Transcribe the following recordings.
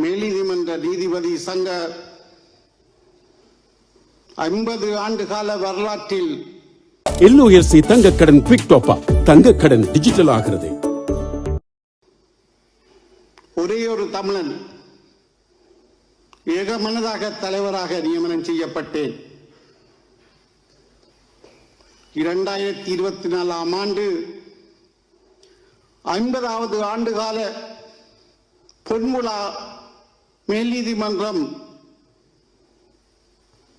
மேல்நீதிமன்ற நீதிபதி சங்க 50 ஆண்டு கால வரலாற்றில் LOLC தங்கக்கடன் குவிக் டாப் அப், தங்கக்கடன் டிஜிட்டல் ஆகிறது. ஒரே ஒரு தமிழன் ஏகமனதாக தலைவராக நியமனம் செய்யப்பட்டேன். 2024 ஆண்டு 50வது ஆண்டுகால பொன்முலா மேல் நீதிமன்றம்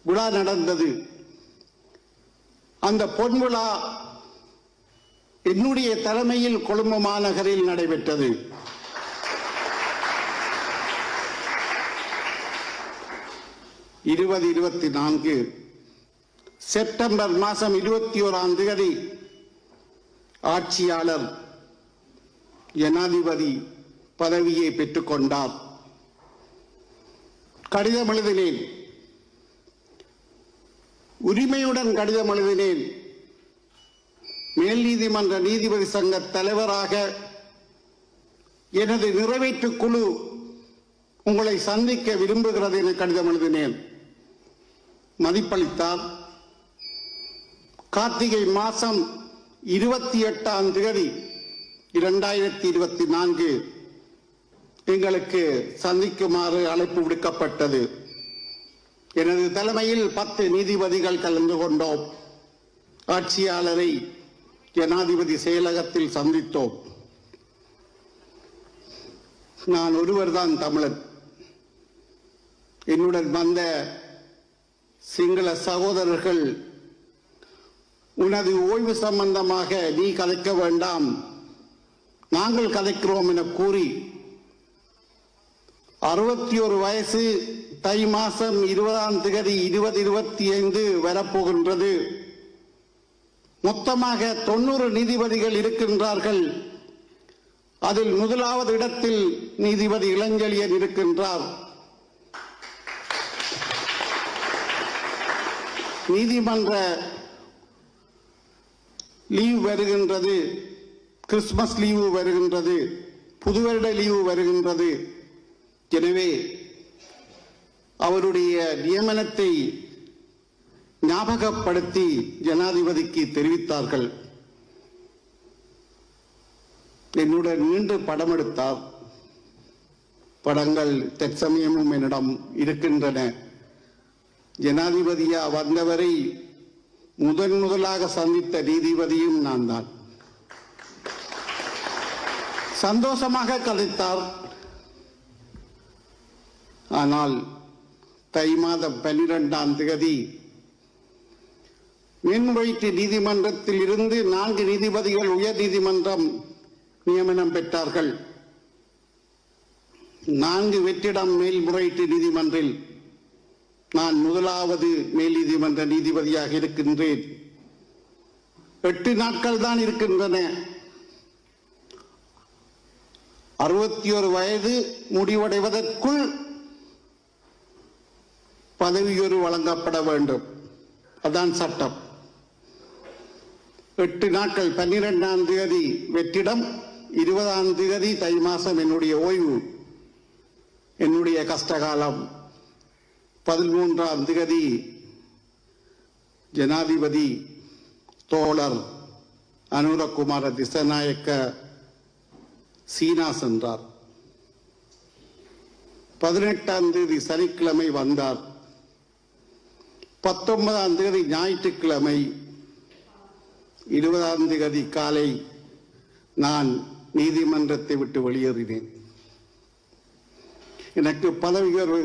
விழா நடந்தது. அந்த பொன்முலா என்னுடைய தலைமையில் கொழும்பு மாநகரில் நடைபெற்றது. செப்டம்பர் மாதம் 21ஆம் தேதி ஆட்சியாளர் ஜனாதிபதி பதவியை பெற்றுக்கொண்டார். கடிதம் எழுதினேன், உரிமையுடன் கடிதம் எழுதினேன். மேல் நீதிமன்ற நீதிபதி சங்க தலைவராக எனது நிறைவேற்று குழு உங்களை சந்திக்க விரும்புகிறது என கடிதம் எழுதினேன். மதிப்பளித்தார். கார்த்திகை மாதம் 28ஆம் தேதி 2024 எங்களுக்கு சந்திக்குமாறு அழைப்பு விடுக்கப்பட்டது. எனது தலைமையில் 10 நீதிபதிகள் கலந்து கொண்டோம். ஆட்சியாளரை ஜனாதிபதி செயலகத்தில் சந்தித்தோம். நான் ஒருவர்தான் தமிழன். என்னுடன் வந்த சிங்கள சகோதரர்கள், உனது ஓய்வு சம்பந்தமாக நீ கதைக்க வேண்டாம், நாங்கள் கதைக்கிறோம் என கூறி 61 வயசு தை மாதம் 20ஆம் தேதி 2025 வரப்போகின்றது. மொத்தமாக 90 நீதிபதிகள் இருக்கின்றார்கள். அதில் முதலாவது இடத்தில் நீதிபதி இளஞ்செழியன் இருக்கின்றார். நீதிமன்ற லீவ் வருகின்றது, கிறிஸ்துமஸ் லீவு வருகின்றது, புதுவருட லீவு வருகின்றது. எனவே அவருடைய நியமனத்தை ஞாபகப்படுத்தி ஜனாதிபதிக்கு தெரிவித்தார்கள். என்னுடன் மீண்டு படம் எடுத்தார். படங்கள் தற்சமயமும் என்னிடம் இருக்கின்றன. ஜனாதிபதியா வந்தவரை முதலாக சந்தித்த நீதிபதியும் நான் தான். சந்தோஷமாக கதைத்தார். ஆனால் தை மாதம் 12ஆம் தேதி மேன்முறையீட்டு நீதிமன்றத்தில் இருந்து 4 நீதிபதிகள் உயர் நீதிமன்றம் நியமனம் பெற்றார்கள். 4 வெற்றிடம் மேல்முறையீட்டு நீதிமன்றில் நான் முதலாவது மேல் நீதிமன்ற நீதிபதியாக இருக்கின்றேன். 8 நாட்கள் தான் இருக்கின்றன. 61 வயது முடிவடைவதற்குள் பதவியுயர்வு வழங்கப்பட வேண்டும். அதான் சட்டம். 8 நாட்கள், 12ஆம் தேதி வெற்றிடம், 20ஆம் தேதி தை மாதம் என்னுடைய ஓய்வு, என்னுடைய கஷ்டகாலம். 13ஆம் தேதி ஜனாதிபதி தோழர் அனுரகுமார திசாநாயக்க சீனா சென்றார். 18ஆம் தேதி சனிக்கிழமை வந்தார். 19ஆம் தேதி ஞாயிற்றுக்கிழமை, 20ஆம் தேதி காலை நான் நீதிமன்றத்தை விட்டு வெளியேறினேன். எனக்கு பதவி உயர்வு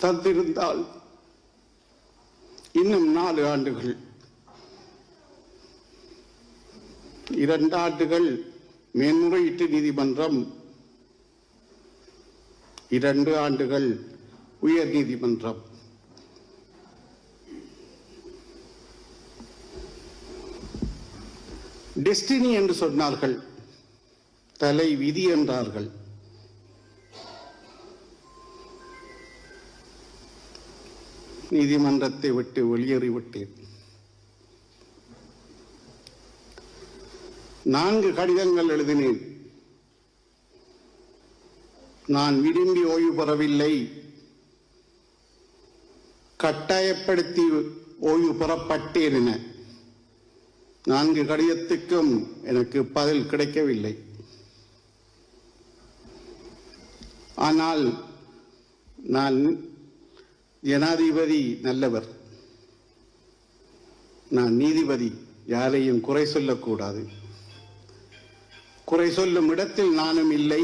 தந்திருந்தால் இன்னும் 4 ஆண்டுகள், 2 ஆண்டுகள் மேன்முறையீட்டு நீதிமன்றம், 2 ஆண்டுகள் உயர் நீதிமன்றம். டெஸ்டினி என்று சொன்னார்கள், தலை விதி என்றார்கள். நீதிமன்றத்தை விட்டு வெளியேறிவிட்டேன். 4 கடிதங்கள் எழுதினேன். நான் விரும்பி ஓய்வு பெறவில்லை, கட்டாயப்படுத்தி ஓய்வு பெறப்பட்டேன் என 4 கடிதத்துக்கும் எனக்கு பதில் கிடைக்கவில்லை. ஆனால் நான் ஜனாதிபதி நல்லவர், நான் நீதிபதி, யாரையும் குறை சொல்லக்கூடாது. குறை சொல்லும் இடத்தில் நானும் இல்லை.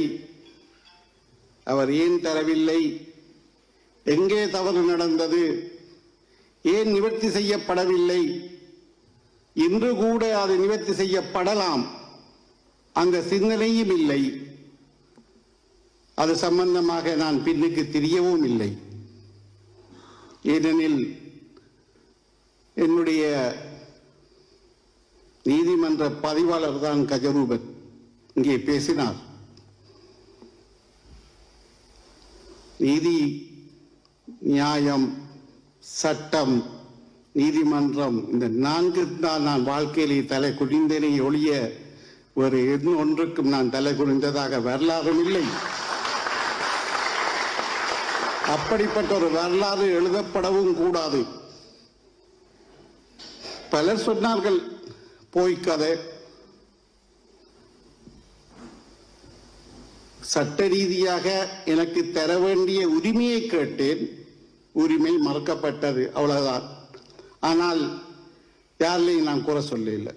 அவர் ஏன் தரவில்லை, எங்கே தவறு நடந்தது, ஏன் நிவர்த்தி செய்யப்படவில்லை, இன்று கூட அது நிவர்த்தி செய்யப்படலாம், அந்த சிந்தனையும் இல்லை. அது சம்பந்தமாக நான் பின்னுக்கு தெரியவும் இல்லை. ஏனெனில் என்னுடைய நீதிமன்ற பதிவாளர் தான் கஜரூபன் இங்கே பேசினார். நீதி, நியாயம், சட்டம், நீதிமன்றம், இந்த 4 தான் நான் வாழ்க்கையிலே தலை குனிந்தேனே ஒழிய ஒரு ஒன்றுக்கும் நான் தலை குனிந்ததாக வரலாறும் இல்லை. அப்படிப்பட்ட ஒரு வரலாறு எழுதப்படவும் கூடாது. பலர் சொன்னார்கள் போய்க்கதை. சட்ட ரீதியாக எனக்கு தர வேண்டிய உரிமையை கேட்டேன், உரிமை மறுக்கப்பட்டது, அவ்வளவுதான். ஆனால் யாரிலையும் நான் குறை சொல்ல இல்லை.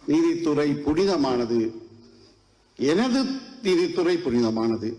நீதித்துறை புனிதமானது, எனது நீதித்துறை புனிதமானது.